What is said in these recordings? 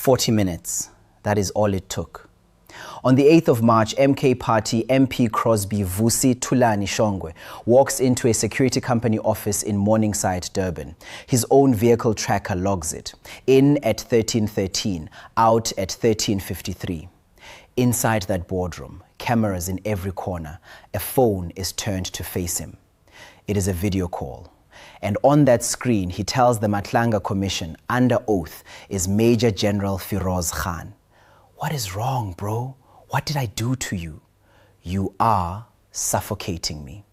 40 minutes. That is all it took. On the 8th of March, MK Party MP Crosby Vusi Thulani Shongwe walks into a security company office in Morningside, Durban. His own vehicle tracker logs it. In at 13:13, out at 13:53. Inside that boardroom, cameras in every corner, a phone is turned to face him. It is a video call. And on that screen, he tells the Madlanga Commission, under oath, is Major General Feroz Khan. What is wrong, bro? What did I do to you? You are suffocating me.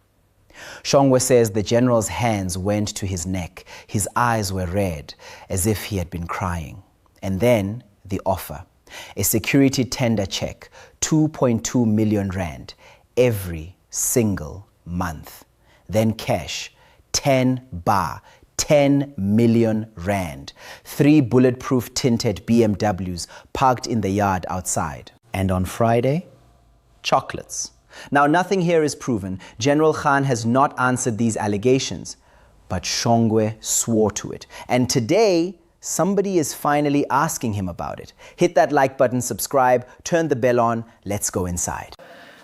Shongwe says the general's hands went to his neck. His eyes were red, as if he had been crying. And then the offer. A security tender check, 2.2 million rand, every single month. Then cash, 10 bar, 10 million rand. 3 bulletproof tinted BMWs parked in the yard outside. And on Friday, chocolates. Now, nothing here is proven. General Khan has not answered these allegations, but Shongwe swore to it. And today, somebody is finally asking him about it. Hit that like button, subscribe, turn the bell on. Let's go inside.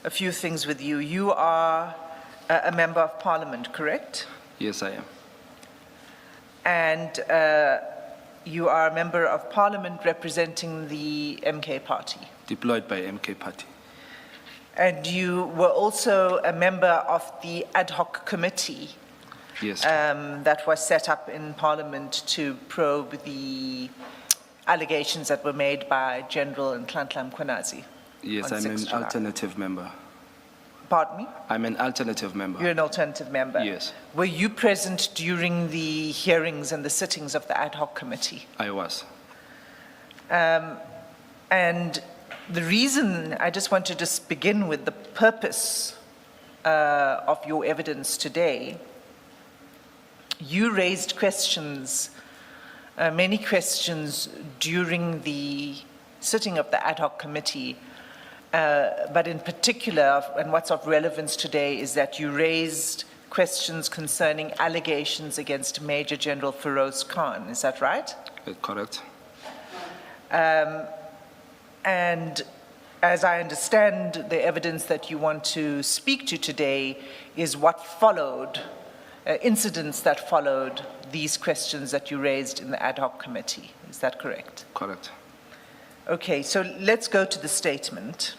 A few things with you. You are a member of Parliament, correct? Yes, I am. And you are a member of Parliament representing the MK Party. Deployed by MK Party. And you were also a member of the ad hoc committee. Yes. That was set up in Parliament to probe the allegations that were made by General Nhlanhla Mkhwanazi. Yes, I'm an alternative member. Pardon me? I'm an alternative member. You're an alternative member? Yes. Were you present during the hearings and the sittings of the ad hoc committee? I was. And the reason, I just want to just begin with the purpose of your evidence today. You raised questions, many questions during the sitting of the ad hoc committee, but in particular, and what's of relevance today is that you raised questions concerning allegations against Major General Feroz Khan. Is that right? Correct. And as I understand, the evidence that you want to speak to today is what followed, incidents that followed these questions that you raised in the ad hoc committee. Is that correct? Correct. Okay, so let's go to the statement.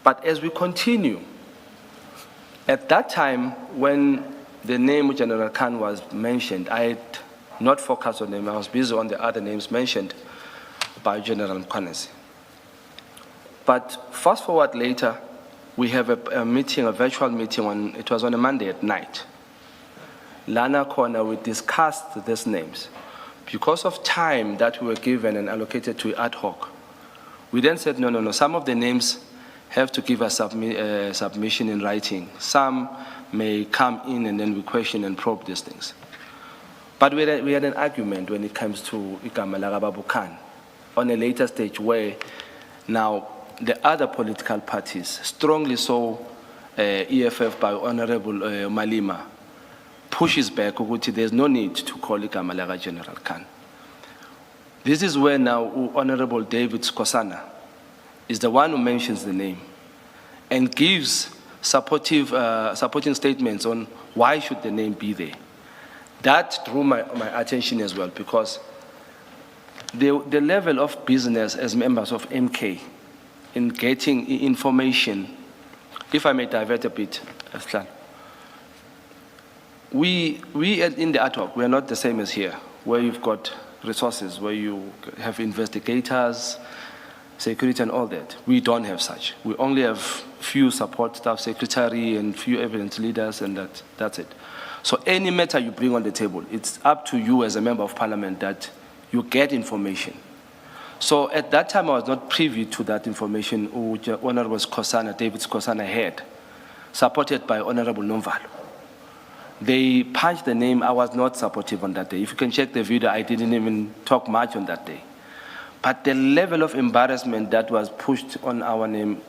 But as we continue, at that time when the name General Khan was mentioned, I had not focused on him. I was busy on the other names mentioned by General Mkhwanazi. But fast forward later, we have a meeting, a virtual meeting, it was on a Monday at night. Lana Corner, we discussed these names. Because of time that we were given and allocated to ad hoc, we then said, no, some of the names have to give us submission in writing. Some may come in and then we question and probe these things. But we had an argument when it comes to Igama Khan on a later stage where now the other political parties strongly saw EFF by Honorable Malima pushes back, there's no need to call Igama General Khan. This is where now Honorable David Skosana is the one who mentions the name and gives supporting statements on why should the name be there. That drew my attention as well, because the level of business as members of MK in getting information, if I may divert a bit, we in the ad hoc, we are not the same as here, where you've got resources, where you have investigators, security and all that. We don't have such. We only have few support staff, secretary and few evidence leaders, and that's it. So any matter you bring on the table, it's up to you as a member of Parliament that you get information. So at that time, I was not privy to that information which Honorable David Skosana had, supported by Honorable Nomvalo. They punched the name. I was not supportive on that day. If you can check the video, I didn't even talk much on that day. But the level of embarrassment that was pushed on our name,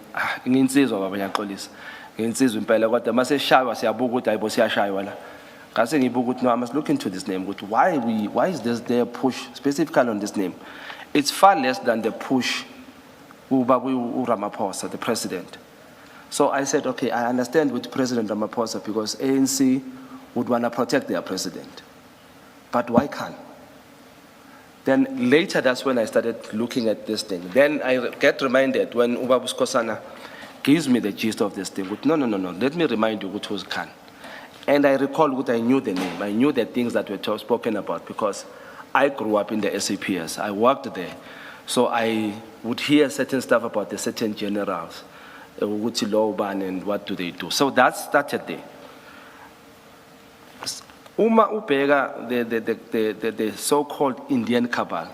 I said, no, I must look into this name. Why is there push specifically on this name? It's far less than the push Ubabu Ramaphosa, the president. So I said, okay, I understand with President Ramaphosa because ANC would want to protect their president. But why can't? Then later, that's when I started looking at this thing. Then I get reminded when Ubabu Skosana gives me the gist of this thing. No, let me remind you who's Khan. And I recall what I knew the name. I knew the things that were spoken about because I grew up in the SAPS. I worked there. So I would hear certain stuff about the certain generals, and what do they do. So that started there. Uma Upega, the so-called Indian cabal.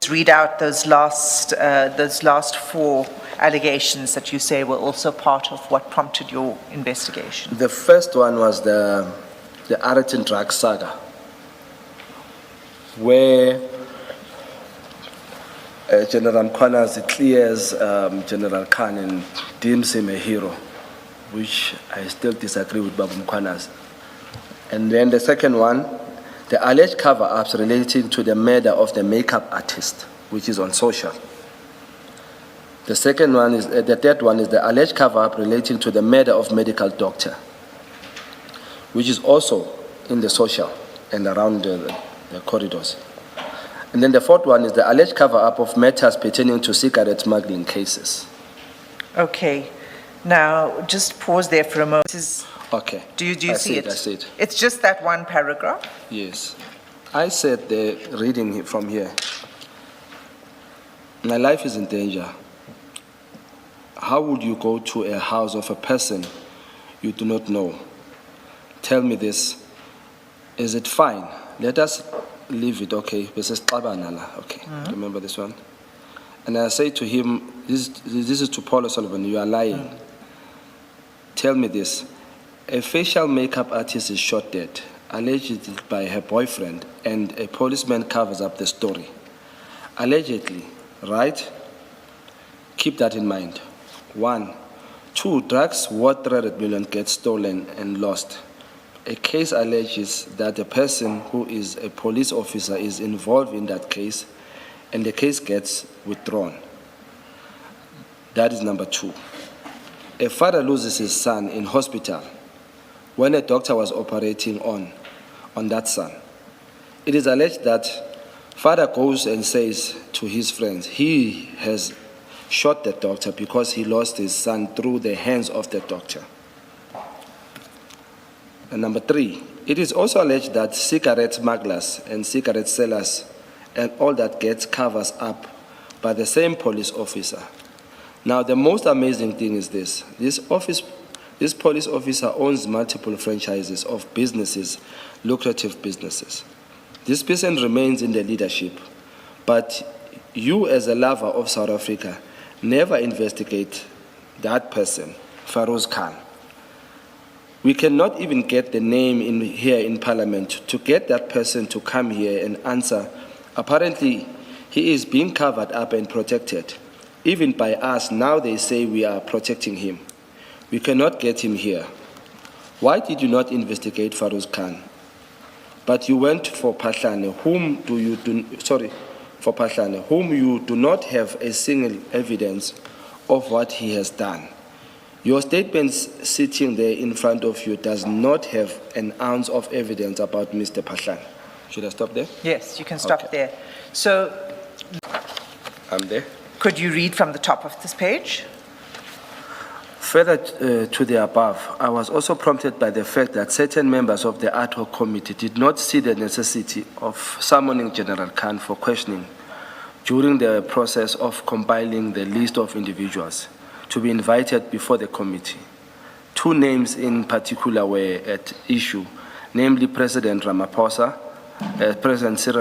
Read out those last four allegations that you say were also part of what prompted your investigation. The first one was the R10 drug saga, where General Mkhwanazi clears General Khan and deems him a hero, which I still disagree with Babu Mkhwanazi. And then the second one, the alleged cover-ups relating to the murder of the makeup artist, which is on social. The third one is the alleged cover-up relating to the murder of medical doctor, which is also in the social and around the corridors. And then the fourth one is the alleged cover-up of matters pertaining to cigarette smuggling cases. Okay. Now, just pause there for a moment. Okay. Do you see it? I see it. It's just that one paragraph? Yes. I said reading from here. My life is in danger. How would you go to a house of a person you do not know? Tell me this. Is it fine? Let us leave it, okay? This is Tabanala, okay? Remember this one? And I say to him, this is to Paul O'Sullivan, you are lying. Tell me this. A facial makeup artist is shot dead, allegedly by her boyfriend, and a policeman covers up the story. Allegedly, right? Keep that in mind. 1. 2, drugs worth 300 million get stolen and lost. A case alleges that a person who is a police officer is involved in that case, and the case gets withdrawn. That is number 2. A father loses his son in hospital when a doctor was operating on that son. It is alleged that father goes and says to his friends he has shot the doctor because he lost his son through the hands of the doctor. And number 3, it is also alleged that cigarette smugglers and cigarette sellers and all that gets covers up by the same police officer. Now, the most amazing thing is this. This police officer owns multiple franchises of businesses, lucrative businesses. This person remains in the leadership, but you as a lover of South Africa never investigate that person, Feroz Khan. We cannot even get the name here in Parliament to get that person to come here and answer. Apparently, he is being covered up and protected. Even by us, now they say we are protecting him. We cannot get him here. Why did you not investigate Feroz Khan? But you went for Pahlane, whom you do not have a single evidence of what he has done. Your statements sitting there in front of you does not have an ounce of evidence about Mr. Pahlane. Should I stop there? Yes, you can stop there. So, I'm there. Could you read from the top of this page? Further to the above, I was also prompted by the fact that certain members of the ad hoc committee did not see the necessity of summoning General Khan for questioning during the process of compiling the list of individuals to be invited before the committee. 2 names in particular were at issue, namely President Cyril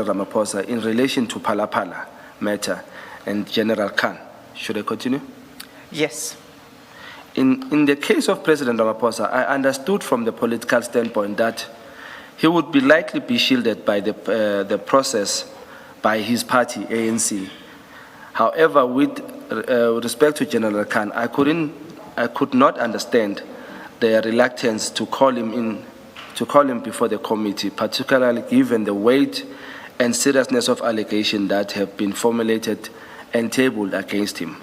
Ramaphosa in relation to Phala matter and General Khan. Should I continue? Yes. In the case of President Ramaphosa, I understood from the political standpoint that he would likely be shielded by the process by his party, ANC. However, with respect to General Khan, I could not understand their reluctance to call him before the committee, particularly given the weight and seriousness of allegations that have been formulated and tabled against him.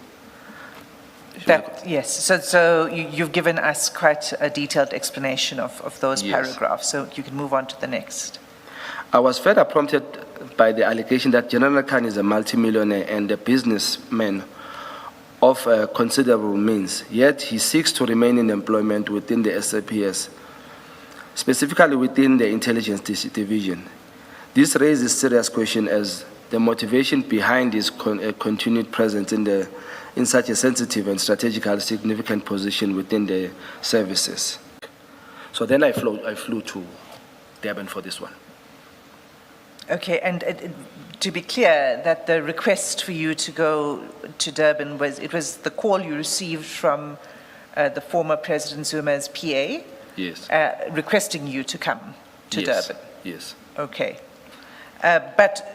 Yes, so you've given us quite a detailed explanation of those Yes. paragraphs, so you can move on to the next. I was further prompted by the allegation that General Khan is a multimillionaire and a businessman of considerable means, yet he seeks to remain in employment within the SAPS, specifically within the intelligence division. This raises serious question as the motivation behind his continued presence in such a sensitive and strategically significant position within the services. So then I flew to Durban for this one. Okay, and to be clear, that the request for you to go to Durban was the call you received from the former President Zuma's PA? Yes. Requesting you to come to Yes. Durban? Yes. Okay. But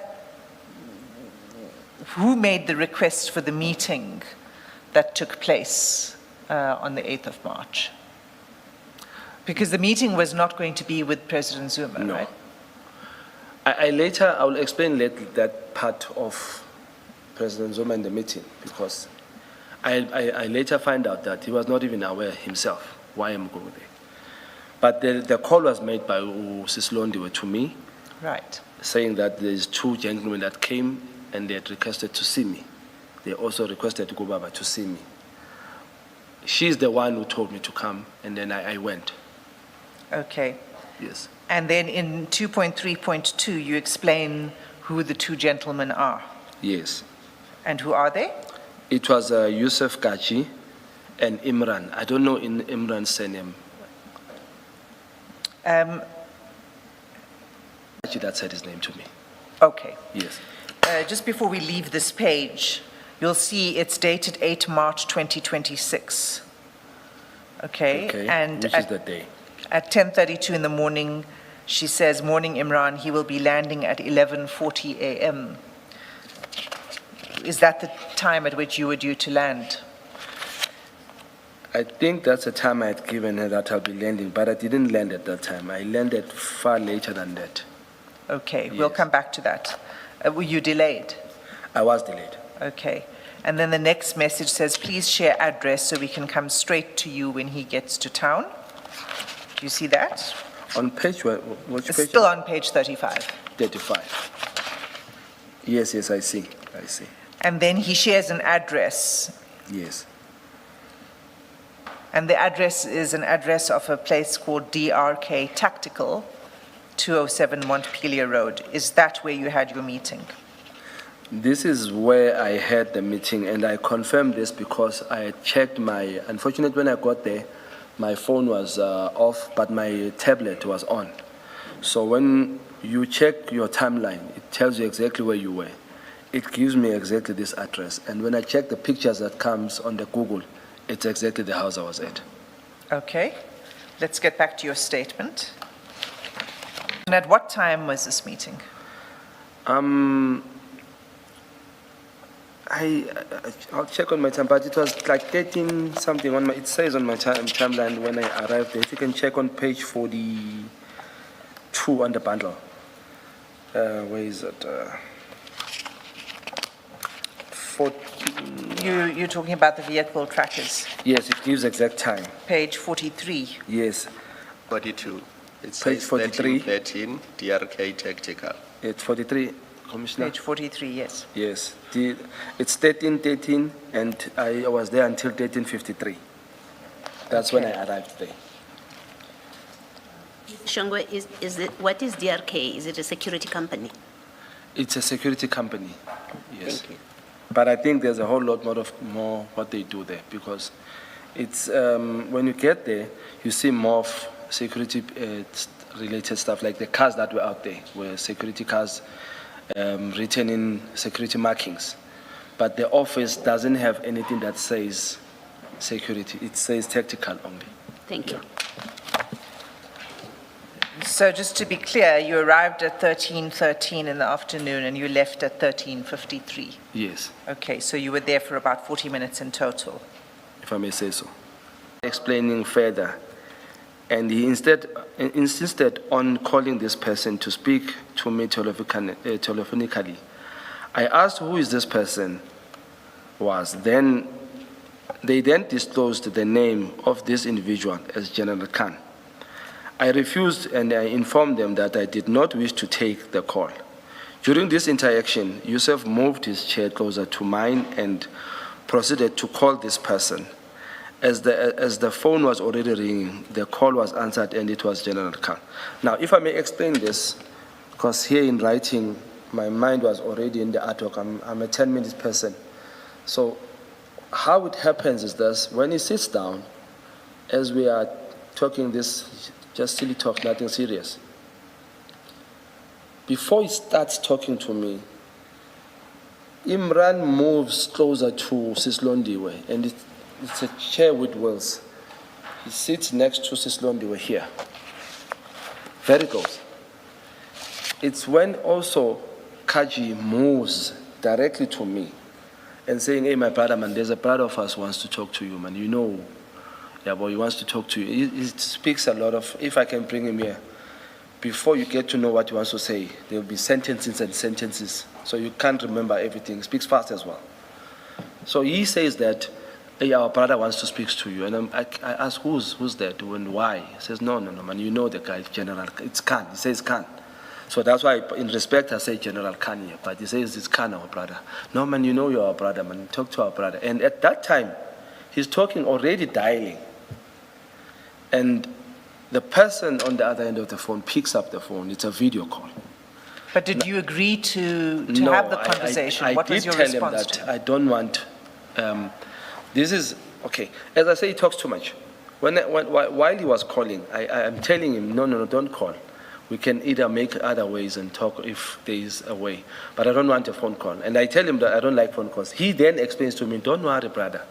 who made the request for the meeting that took place on the 8th of March? Because the meeting was not going to be with President Zuma, No. right? I will explain later that part of President Zuma in the meeting, because I later find out that he was not even aware himself why I'm going there. But the call was made by Sislondiwe to me, Right. saying that there's two gentlemen that came and they had requested to see me. They also requested Gubaba to see me. She's the one who told me to come, and then I went. Okay. Yes. And then in 2.3.2, you explain who the two gentlemen are. Yes. And who are they? It was Yusuf Gachi and Imran. I don't know in Imran's surname. Gachi, that said his name to me. Okay. Yes. Just before we leave this page, you'll see it's dated 8 March 2026. Okay. Okay. And Which is the day? At 10:32 in the morning, she says, "Morning, Imran, he will be landing at 11:40 a.m." Is that the time at which you were due to land? I think that's the time I had given her that I'll be landing, but I didn't land at that time. I landed far later than that. Okay, we'll Yes. come back to that. Were you delayed? I was delayed. Okay. And then the next message says, "Please share address so we can come straight to you when he gets to town." Do you see that? On page, which It's page? still on page 35. 35. Yes, I see. And then he shares an address. Yes. And the address is an address of a place called DRK Tactical, 207 Montpelier Road. Is that where you had your meeting? This is where I had the meeting, and I confirmed this because I had checked unfortunately when I got there, my phone was off, but my tablet was on. So when you check your timeline, it tells you exactly where you were. It gives me exactly this address. And when I check the pictures that comes on the Google, it's exactly the house I was at. Okay. Let's get back to your statement. And at what time was this meeting? I'll check on my time, but it was like 13 something on it says on my timeline when I arrived there. If you can check on page 42 on the bundle. Where is it? You're talking about the vehicle trackers. Yes, it gives exact time. Page 43. Yes, 42. It Page says 43. 13, DRK Tactical. it's 43, Commissioner. Page 43, yes. Yes, it's 13:13, and I was there until 13:53. That's when I arrived there. Shongwe, what is DRK? Is it a security company? It's a security company. Yes. Thank you. But I think there's a whole lot more what they do there, because it's when you get there, you see more of security related stuff, like the cars that were out there were security cars written in security markings. But the office doesn't have anything that says security. It says tactical only. Thank you. So just to be clear, you arrived at 13:13 in the afternoon and you left at 13:53. Yes, Okay, so you were there for about 40 minutes in total. if I may say so. Explaining further And he instead insisted on calling this person to speak to me telephonically. I asked who is this person was. They then disclosed the name of this individual as General Khan. I refused and I informed them that I did not wish to take the call. During this interaction, Yusuf moved his chair closer to mine and proceeded to call this person. As the phone was already ringing, the call was answered and it was General Khan. Now, if I may explain this, because here in writing, my mind was already in the artwork. I'm a 10-minute person. So how it happens is this: when he sits down, as we are talking this, just silly talk, nothing serious. Before he starts talking to me, Imran moves closer to Sislondiwe, and it's a chair with wheels. He sits next to Sislondiwe here, very close. It's when also Kaji moves directly to me and saying, "Hey, my brother, man, there's a brother of us who wants to talk to you, man. You know, yeah, boy, he wants to talk to you." He speaks a lot of, if I can bring him here, before you get to know what he wants to say, there will be sentences and sentences, so you can't remember everything. He speaks fast as well. So he says that, "Hey, our brother wants to speak to you." And I ask, who's that and why? He says, no, man, you know the guy, General, it's Khan. He says Khan. So that's why, in respect, I say General Khan here, but he says it's Khan, our brother. No, man, you know you're our brother, man, talk to our brother. And at that time, he's talking, already dialing. And the person on the other end of the phone picks up the phone. It's a video call. But did you agree to have the conversation? What was your response? I did tell him that I don't want, this is, okay, as I say, he talks too much. While he was calling, I'm telling him, no, don't call. We can either make other ways and talk if there is a way. But I don't want a phone call. And I tell him that I don't like phone calls. He then explains to me, don't worry, brother.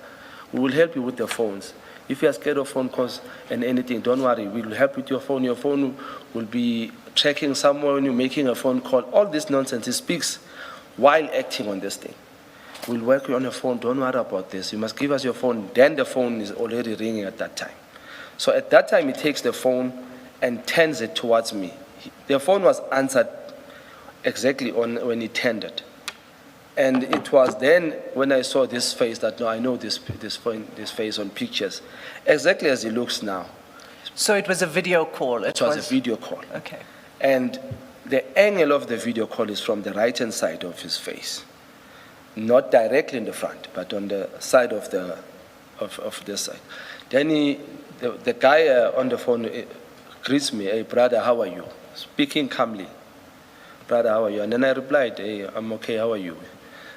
We will help you with the phones. If you are scared of phone calls and anything, don't worry. We will help with your phone. Your phone will be tracking somewhere when you're making a phone call. All this nonsense he speaks while acting on this thing. We'll work you on your phone. Don't worry about this. You must give us your phone. Then the phone is already ringing at that time. So at that time, he takes the phone and turns it towards me. The phone was answered exactly when he turned it. And it was then when I saw this face that, no, I know this face on pictures, exactly as he looks now. So it was a video call? It was a video call. Okay. And the angle of the video call is from the right-hand side of his face. Not directly in the front, but on the side of this side. Then the guy on the phone greets me, "Hey, brother, how are you?" Speaking calmly. "Brother, how are you?" And then I replied, "Hey, I'm okay, how are you?"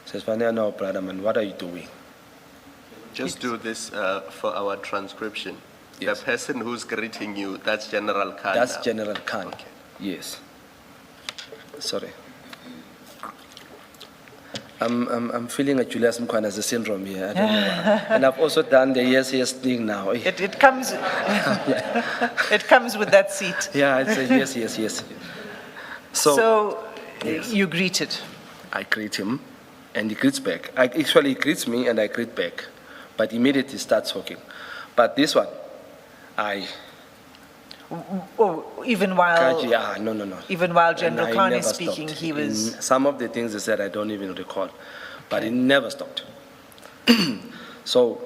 He says, "No, brother, man, what are you doing?" Just do this for our transcription. Yes. The person who's greeting you, that's General Khan. That's now. General Khan. Okay. Yes. Sorry. I'm feeling a Julius Mkhwanazi syndrome here. I don't know why. And I've also done the yes thing now. It comes it comes with that seat. Yeah, it's a yes. So yes. You greeted. I greet him, and he greets back. Actually, he greets me, and I greet back. But immediately starts talking. But this one, Even while no. Even while General And I Khan is never speaking, stopped. he was. In some of the things he said, I don't even recall, but he never stopped. So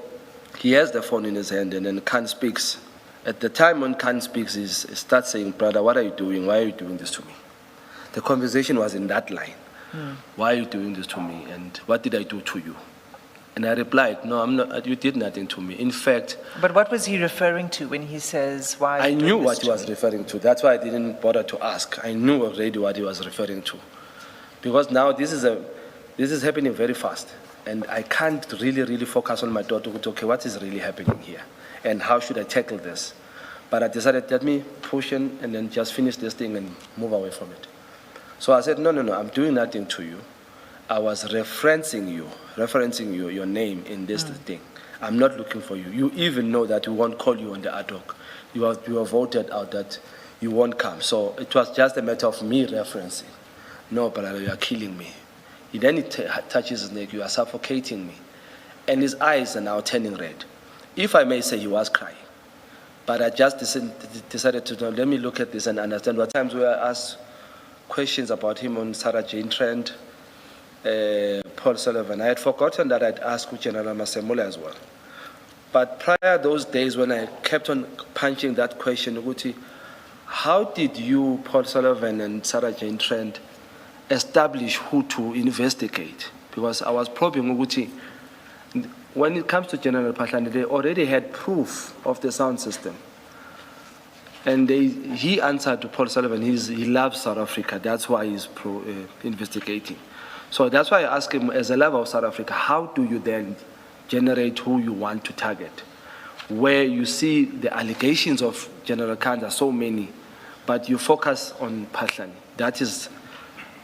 he has the phone in his hand, and then Khan speaks. At the time when Khan speaks, he starts saying, "Brother, what are you doing? Why are you doing this to me?" The conversation was in that line. "Why are you doing this to me? And what did I do to you?" And I replied, "No, I'm not. You did nothing to me. In fact..." But what was he referring to when he says, "Why?" I knew what he was referring to. That's why I didn't bother to ask. I knew already what he was referring to, because now this is happening very fast, and I can't really focus on my daughter. Okay, what is really happening here, and how should I tackle this? But I decided, let me push in and then just finish this thing and move away from it. So I said, no, I'm doing nothing to you. I was referencing you, your name in this thing. I'm not looking for you. You even know that we won't call you on the ad hoc. You are voted out that you won't come. So it was just a matter of me referencing. No, brother, you are killing me. Then he touches his neck, you are suffocating me. And his eyes are now turning red. If I may say, he was crying. But I just decided to, let me look at this and understand. What times we are asked questions about him on Sarah Jane Trent, Paul Sullivan. I had forgotten that I'd asked General Masemula as well. But prior those days when I kept on punching that question, Uguti, how did you, Paul Sullivan and Sarah Jane Trent, establish who to investigate? Because I was probing Uguti, when it comes to General Pahlani, they already had proof of the sound system. And he answered to Paul Sullivan, he loves South Africa, that's why he's investigating. So that's why I asked him, as a lover of South Africa, how do you then generate who you want to target? Where you see the allegations of General Khan are so many, but you focus on Pahlani. That is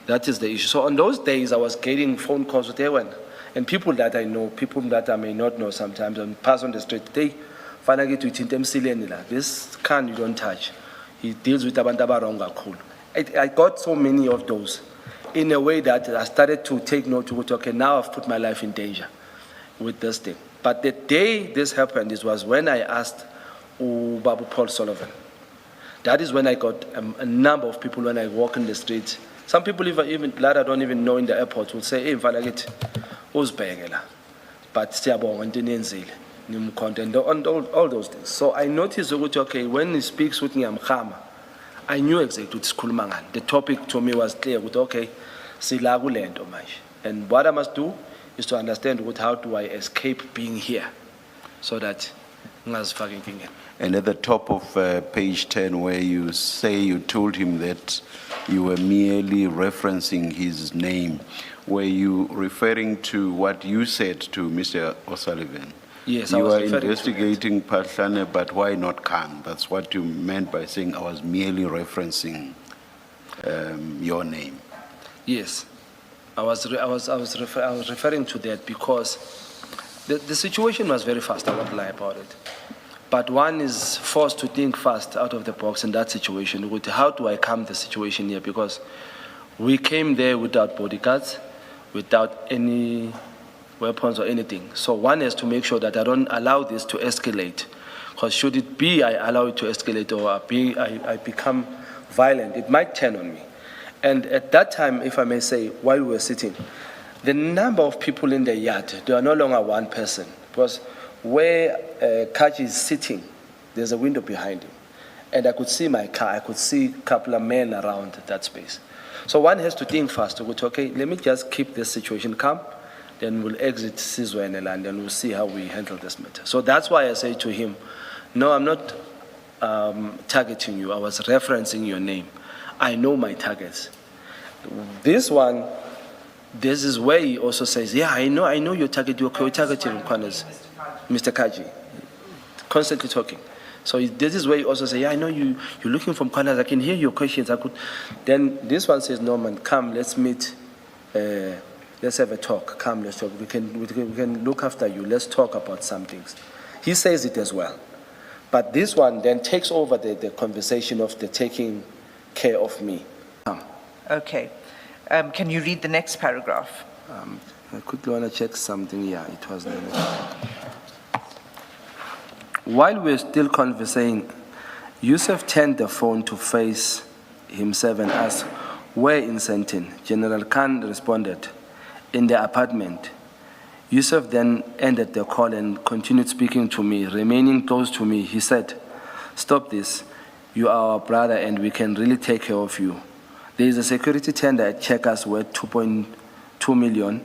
the issue. So on those days, I was getting phone calls with everyone. And people that I know, people that I may not know sometimes, and pass on the street, they finally to tinted. This Khan you don't touch. He deals with abantu abaronga kakhulu. I got so many of those in a way that I started to take note to okay, now I've put my life in danger with this thing. But the day this happened, it was when I asked Babu Paul Sullivan. That is when I got a number of people when I walk in the streets. Some people even that I don't even know in the airport will say, hey, Mfalagit, uzbhekela. But siyabonga into enenzile. Nimkhonto and all those things. So I noticed okay, when he speaks with Nyamkhama, I knew exactly what sikhuluma ngani. The topic to me was clear. Okay, sila kulento manje. And what I must do is to understand how do I escape being here, so that ngazifaka inkingeni. And at the top of page 10, where you say you told him that you were merely referencing his name, were you referring to what you said to Mr. O'Sullivan? Yes, you I was were referring investigating Pahlane, but why not Khan? That's what you meant by saying I was merely referencing your name. Yes, I was referring to that because the situation was very fast. I won't lie about it. But one is forced to think fast out of the box in that situation. How do I calm the situation here? Because we came there without bodyguards, without any weapons or anything. So one has to make sure that I don't allow this to escalate. Because should it be I allow it to escalate or I become violent, it might turn on me. And at that time, if I may say, while we were sitting, the number of people in the yard, they are no longer one person. Because where Kaji is sitting, there's a window behind him. And I could see my car, I could see a couple of men around that space. So one has to think fast to go to, okay, let me just keep this situation calm, then we'll exit Sizwe and Eland and we'll see how we handle this matter. So that's why I say to him, no, I'm not targeting you, I was referencing your name. I know my targets. This one, this is where he also says, yeah, I know your target, you're targeting Mkhwanazi. Mr. Kaji, constantly talking. So this is where he also says, yeah, I know you're looking for Mkhwanazi, I can hear your questions. Then this one says, Norman, come, let's meet, let's have a talk, come, let's talk. We can look after you, let's talk about some things. He says it as well. But this one then takes over the conversation of the taking care of me. Okay. Can you read the next paragraph? I quickly want to check something. Yeah, it was there. While we're still conversing, Yusuf turned the phone to face himself and asked, where in Sentin? General Khan responded, in the apartment. Yusuf then ended the call and continued speaking to me. Remaining close to me, he said, stop this. You are our brother and we can really take care of you. There is a security tender at Checkers worth 2.2 million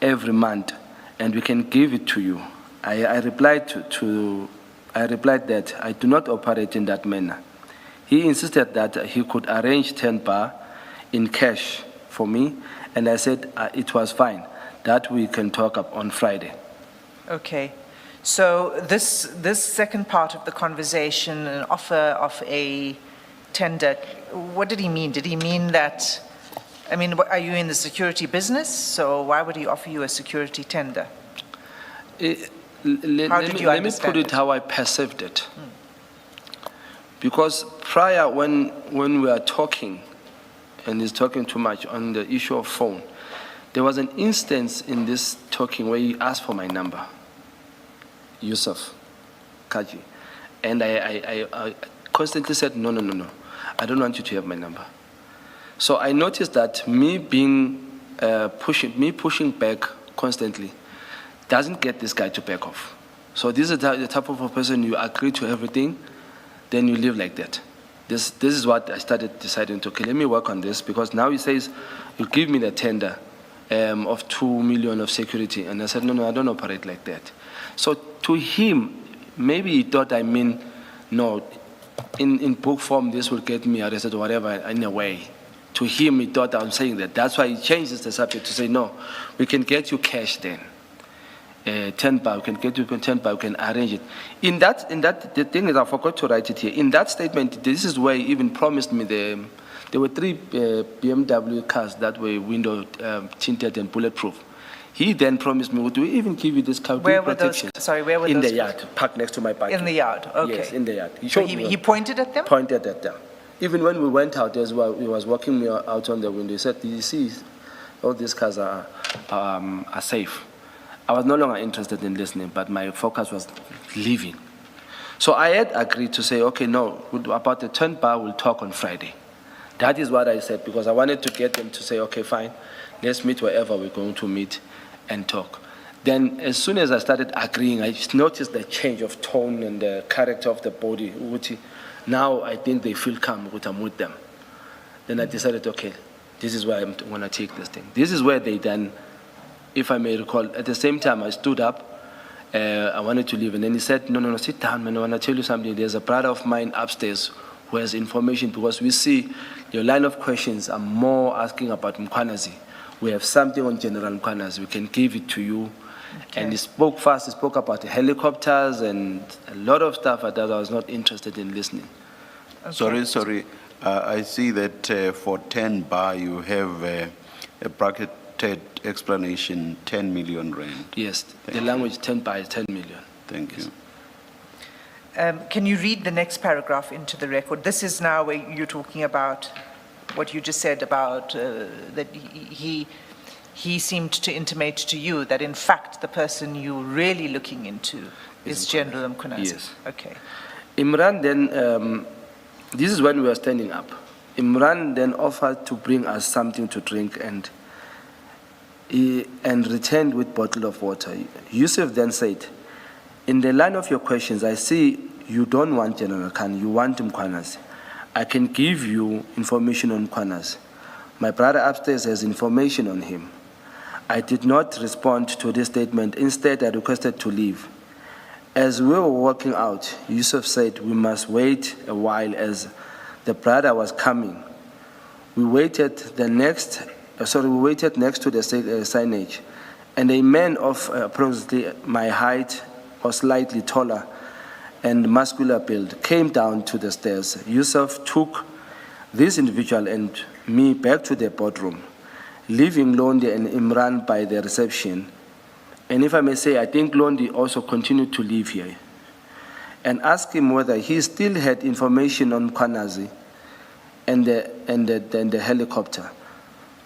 every month, and we can give it to you. I replied that I do not operate in that manner. He insisted that he could arrange 10 bar in cash for me, and I said it was fine, that we can talk up on Friday. Okay. So this second part of the conversation, an offer of a tender, what did he mean? Did he mean that, I mean, are you in the security business? So why would he offer you a security tender? Let me put it how I perceived it. Because prior, when we are talking, and he's talking too much on the issue of phone, there was an instance in this talking where he asked for my number, Yusuf Kaji. And I constantly said, no, I don't want you to have my number. So I noticed that me pushing back constantly doesn't get this guy to back off. So this is the type of a person, you agree to everything, then you live like that. This is what I started deciding to, okay, let me work on this, because now he says, you give me the tender of 2 million of security. And I said, no, I don't operate like that. So to him, maybe he thought no, in book form, this will get me arrested or whatever, in a way. To him, he thought I'm saying that. That's why he changes the subject to say, no, we can get you cash then. 10 bar, we can get you 10 bar, we can arrange it. In that, the thing is, I forgot to write it here. In that statement, this is where he even promised me there were 3 BMW cars that were window tinted and bulletproof. He then promised me, would we even give you this car with protection? Where were those? In the yard, parked next to my bike. In the yard, okay. Yes, in the yard. So he pointed at them? Pointed at them. Even when we went out as well, he was walking me out on the window. He said, "Do you see, all these cars are safe." I was no longer interested in listening, but my focus was leaving. So I had agreed to say, okay, no, about the 10 bar, we'll talk on Friday. That is what I said, because I wanted to get them to say, okay, fine, let's meet wherever we're going to meet and talk. Then as soon as I started agreeing, I just noticed the change of tone and the character of the body. Now I think they feel calm with I'm with them. Then I decided, okay, this is where I'm going to take this thing. This is where they then, if I may recall, at the same time I stood up, I wanted to leave, and then he said, no, sit down, man, I want to tell you something. There's a brother of mine upstairs who has information, because we see your line of questions are more asking about Mkhwanazi. We have something on General Mkhwanazi, we can give it to you. Okay. And he spoke fast, he spoke about the helicopters and a lot of stuff that I was not interested in listening. Okay. Sorry. I see that for 10 bar you have a bracketed explanation, 10 million rand. Yes, the language 10 bar is 10 million. Thank you. Can you read the next paragraph into the record? This is now where you're talking about what you just said about that he seemed to intimate to you that in fact the person you're really looking into is General Mkhwanazi. Yes. Okay. Imran then, this is when we were standing up. Imran then offered to bring us something to drink and returned with a bottle of water. Yusuf then said, in the line of your questions, I see you don't want General Khan, you want Mkhwanazi. I can give you information on Mkhwanazi. My brother upstairs has information on him. I did not respond to this statement. Instead, I requested to leave. As we were walking out, Yusuf said we must wait a while as the brother was coming. We waited next to the signage, and a man of approximately my height or slightly taller and muscular build came down to the stairs. Yusuf took this individual and me back to the boardroom, leaving Londi and Imran by the reception. And if I may say, I think Londi also continued to live here, and asked him whether he still had information on Mkhwanazi and the helicopter,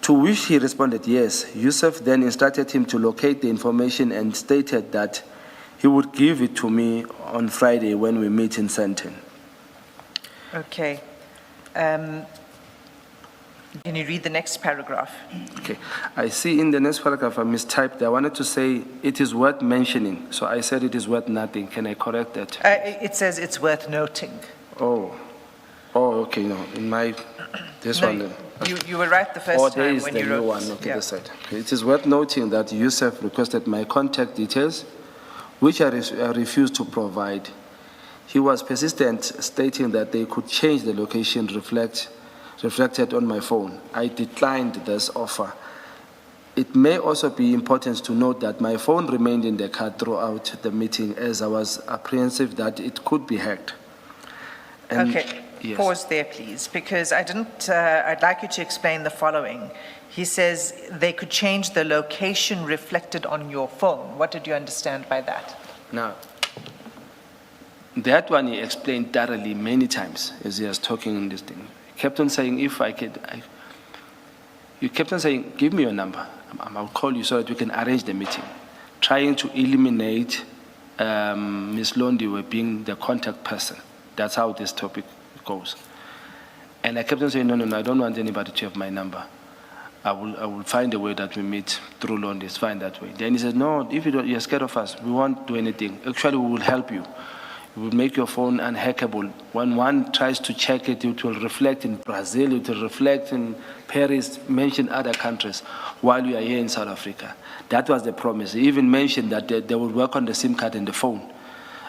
to which he responded yes. Yusuf then instructed him to locate the information and stated that he would give it to me on Friday when we meet in Sandton. Okay. Can you read the next paragraph? Okay. I see in the next paragraph I mistyped. I wanted to say it is worth mentioning. So I said it is worth nothing. Can I correct that? It says it's worth noting. Oh, okay. No, in my, this No, one. You were right the first there time is when the you new wrote. one. Okay, Yeah. this side. Okay. It is worth noting that Yusuf requested my contact details, which I refused to provide. He was persistent, stating that they could change the location reflected on my phone. I declined this offer. It may also be important to note that my phone remained in the car throughout the meeting, as I was apprehensive that it could be hacked. And Okay, yes. Pause there, please, because I'd like you to explain the following. He says they could change the location reflected on your phone. What did you understand by that? Now, that one he explained thoroughly many times as he was talking in this thing. He kept on saying, you kept on saying, give me your number. I'll call you so that we can arrange the meeting, trying to eliminate Ms. Londi were being the contact person. That's how this topic goes. And I kept on saying, no, I don't want anybody to have my number. I will find a way that we meet through Londi. It's fine that way. Then he said, no, if you're scared of us, we won't do anything. Actually, we will help you. We will make your phone unhackable. When one tries to check it, it will reflect in Brazil, it will reflect in Paris, mention other countries, while we are here in South Africa. That was the promise. He even mentioned that they would work on the SIM card and the phone.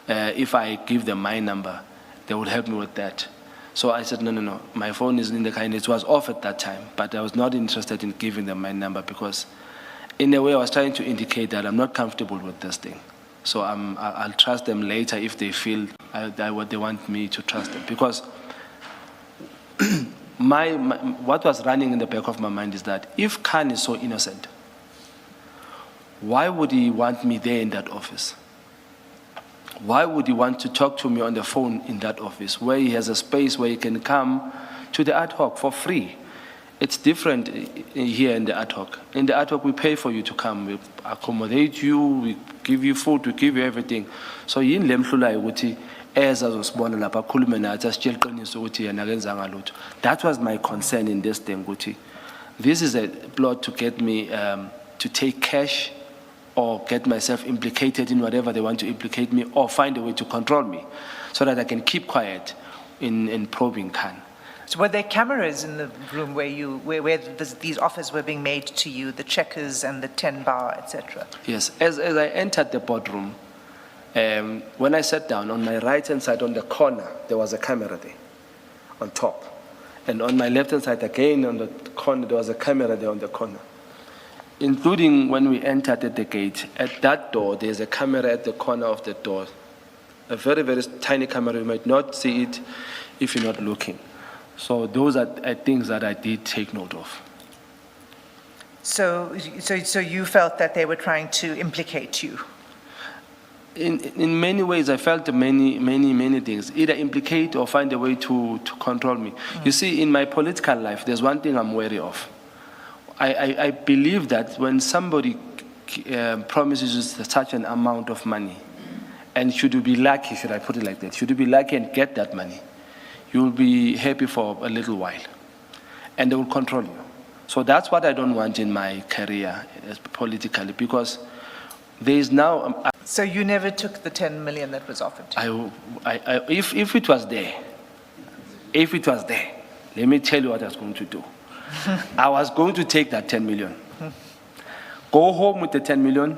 If I give them my number, they would help me with that. So I said, no, my phone is in the car, and it was off at that time, but I was not interested in giving them my number because in a way I was trying to indicate that I'm not comfortable with this thing. So I'll trust them later if they feel what they want me to trust them. Because what was running in the back of my mind is that if Khan is so innocent, why would he want me there in that office? Why would he want to talk to me on the phone in that office where he has a space where he can come to the ad hoc for free? It's different here in the ad hoc. In the ad hoc, we pay for you to come. We accommodate you, we give you food, we give you everything. So yin lemhlula ukuthi eza zosibona lapha akhulume nathi asitshela iqiniso ukuthi yena akenzanga lutho. That was my concern in this thing ukuthi this is a plot to get me to take cash or get myself implicated in whatever they want to implicate me, or find a way to control me so that I can keep quiet in probing Khan. So were there cameras in the room where these offers were being made to you, the checkers and the 10 bar, etc.? Yes. As I entered the boardroom, when I sat down, on my right-hand side on the corner, there was a camera there on top. And on my left-hand side again on the corner, there was a camera there on the corner. Including when we entered at the gate, at that door, there's a camera at the corner of the door. A very, very tiny camera. You might not see it if you're not looking. So those are things that I did take note of. So you felt that they were trying to implicate you? In many ways, I felt many things. Either implicate or find a way to control me. You see, in my political life, there's one thing I'm wary of. I believe that when somebody promises you such an amount of money, and should you be lucky, should I put it like that, should you be lucky and get that money, you'll be happy for a little while, and they will control you. So that's what I don't want in my career politically, because there is now... So you never took the 10 million that was offered to you? If it was there, let me tell you what I was going to do. I was going to take that 10 million, go home with the 10 million,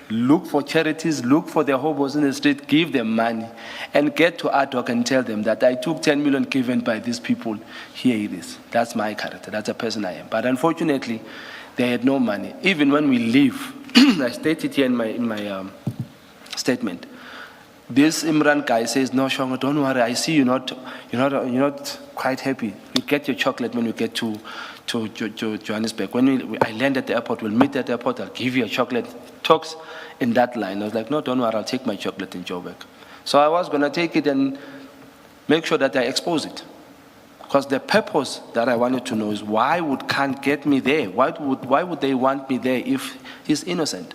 look for charities, look for the hobos in the street, give them money, and get to ad hoc and tell them that I took 10 million given by these people. Here it is. That's my character. That's the person I am. But unfortunately, they had no money. Even when we leave, I stated here in my statement, this Imran guy says, no, Shongwe, don't worry. I see you're not quite happy. You get your chocolate when you get to Johannesburg. When I land at the airport, we'll meet at the airport, I'll give you a chocolate. Talks in that line. I was like, no, don't worry, I'll take my chocolate in Joburg. So I was going to take it and make sure that I expose it. Because the purpose that I wanted to know is why would Khan get me there? Why would they want me there if he's innocent?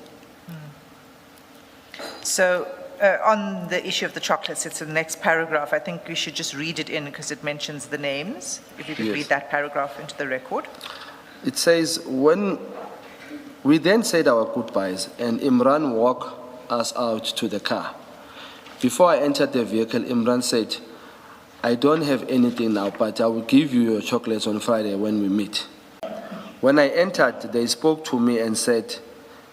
So on the issue of the chocolates, it's in the next paragraph. I think we should just read it in because it mentions the names. If you could read that paragraph into the record. It says, when we then said our goodbyes and Imran walked us out to the car. Before I entered the vehicle, Imran said, I don't have anything now, but I will give you your chocolates on Friday when we meet. When I entered, they spoke to me and said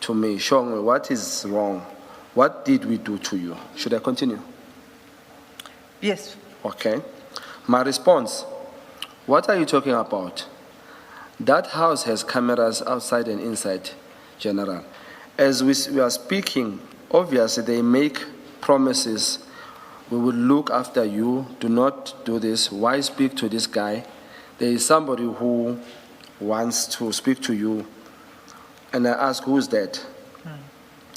to me, Shongwe, what is wrong? What did we do to you? Should I continue? Yes. Okay. My response, what are you talking about? That house has cameras outside and inside, General. As we are speaking, obviously they make promises. We will look after you. Do not do this. Why speak to this guy? There is somebody who wants to speak to you. And I ask, who's that?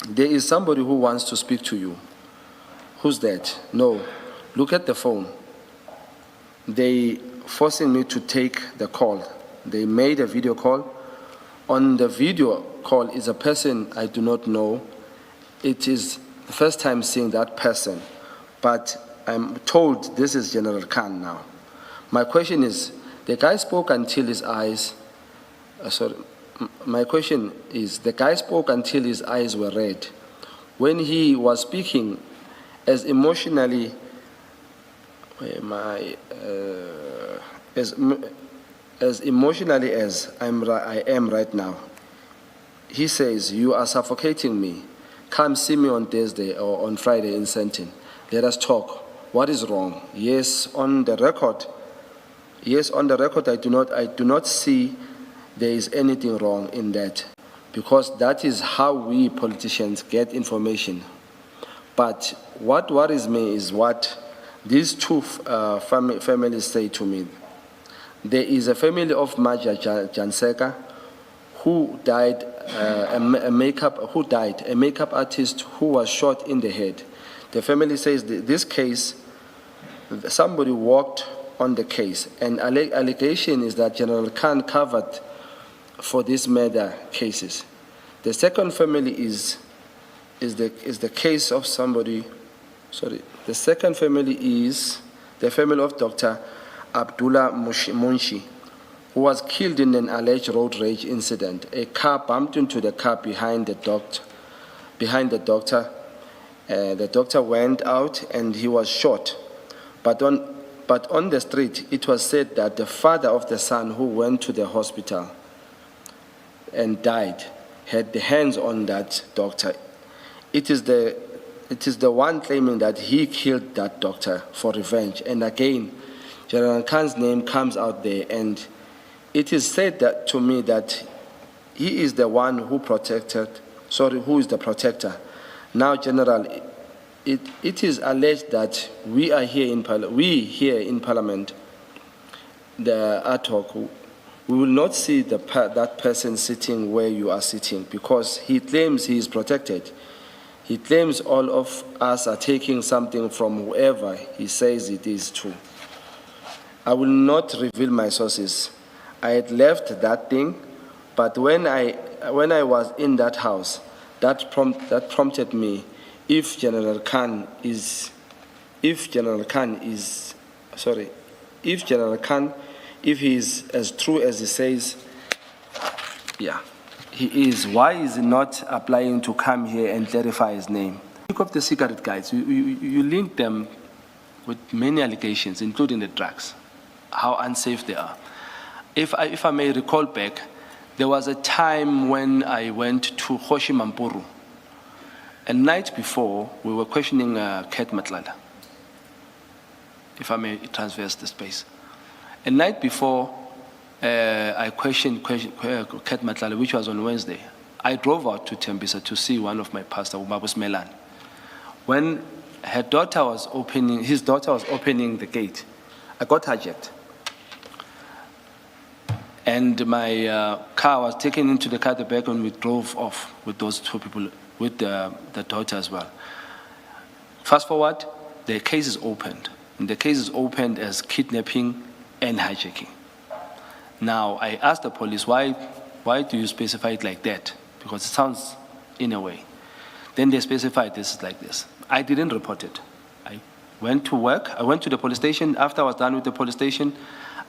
There is somebody who wants to speak to you. Who's that? No. Look at the phone. They forcing me to take the call. They made a video call. On the video call is a person I do not know. It is the first time seeing that person, but I'm told this is General Khan now. My question is, the guy spoke until his eyes, my question is, the guy spoke until his eyes were red. When he was speaking as emotionally, as emotionally as I am right now, he says, "You are suffocating me. Come see me on Thursday or on Friday in Sentin. Let us talk. What is wrong?" Yes, on the record. Yes, on the record, I do not see there is anything wrong in that, because that is how we politicians get information. But what worries me is what these two families say to me. There is a family of Major Janseka who died, a makeup artist who was shot in the head. The family says this case, somebody walked on the case, and allegation is that General Khan covered for these murder cases. The second family is the case of somebody. Sorry, the second family is the family of Dr. Abdullah Munshi, who was killed in an alleged road rage incident. A car bumped into the car behind the doctor. The doctor went out and he was shot. But on the street, it was said that the father of the son who went to the hospital and died had the hands on that doctor. It is the one claiming that he killed that doctor for revenge. And again, General Khan's name comes out there, and it is said that to me that he is the one who who is the protector. Now, General, it is alleged that we here in Parliament, the ad hoc, we will not see that person sitting where you are sitting, because he claims he is protected. He claims all of us are taking something from whoever he says it is true. I will not reveal my sources. I had left that thing, but when I was in that house, that prompted me. If General Khan is, if he is as true as he says, yeah, he is. Why is he not applying to come here and clarify his name? Think of the cigarette guys. You link them with many allegations, including the drugs, how unsafe they are. If I may recall back, there was a time when I went to Kgoshi Mampuru. A night before, we were questioning Kat Matlala, if I may transverse the space. A night before, I questioned Kat Matlala, which was on Wednesday. I drove out to Tembisa to see one of my pastors, Umabus Melan. When his daughter was opening the gate, I got hijacked. And my car was taken into the car at the back, and we drove off with those two people, with the daughter as well. Fast forward, the case is opened. And the case is opened as kidnapping and hijacking. Now, I asked the police, why do you specify it like that? Because it sounds in a way. Then they specified this is like this. I didn't report it. I went to work. I went to the police station. After I was done with the police station,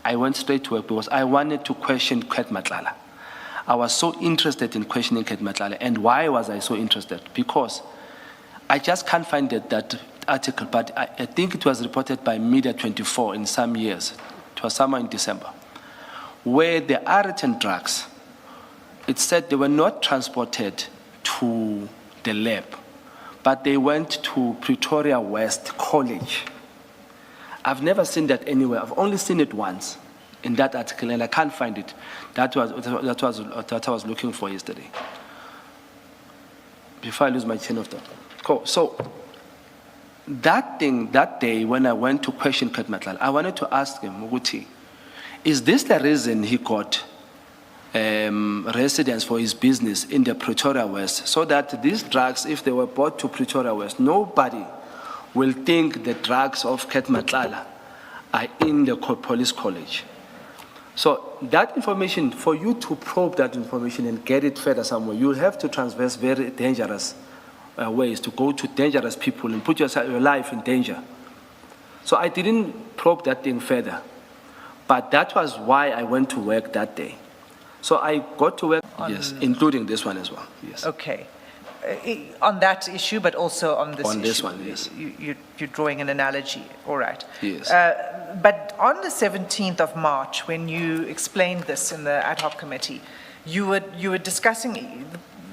I went straight to work because I wanted to question Kat Matlala. I was so interested in questioning Kat Matlala. And why was I so interested? Because I just can't find that article, but I think it was reported by Media 24 in some years. It was somewhere in December, where the R10 drugs, it said they were not transported to the lab, but they went to Pretoria West College. I've never seen that anywhere. I've only seen it once in that article, and I can't find it. That was looking for yesterday. Before I lose my chain of thought. Cool. So that day when I went to question Kat Matlala, I wanted to ask him, Muguti, is this the reason he got residence for his business in the Pretoria West, so that these drugs, if they were brought to Pretoria West, nobody will think the drugs of Kat Matlala are in the police college? So that information, for you to probe that information and get it further somewhere, you'll have to transverse very dangerous ways to go to dangerous people and put your life in danger. So I didn't probe that thing further. But that was why I went to work that day. So I got to work, yes, including this one as well, yes. Okay. On that issue, but also on this issue? On this one, yes. You're drawing an analogy, all right. Yes. But on the 17th of March, when you explained this in the ad hoc committee, you were discussing,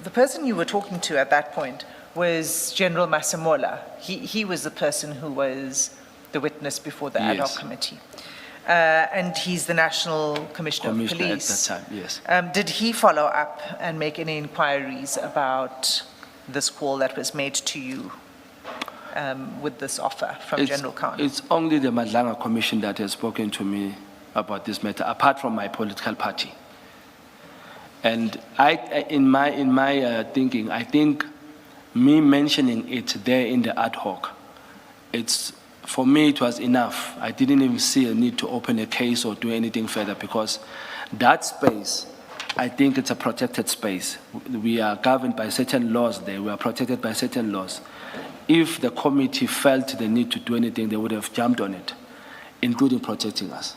the person you were talking to at that point was General Masemola. He was the person who was the witness before the ad hoc committee. And he's the National Commissioner of Police. At that time, yes. Did he follow up and make any inquiries about this call that was made to you with this offer from General Khan? It's only the Madlanga Commission that has spoken to me about this matter, apart from my political party. And in my thinking, I think me mentioning it there in the ad hoc, for me, it was enough. I didn't even see a need to open a case or do anything further because that space, I think it's a protected space. We are governed by certain laws there. We are protected by certain laws. If the committee felt the need to do anything, they would have jumped on it, including protecting us.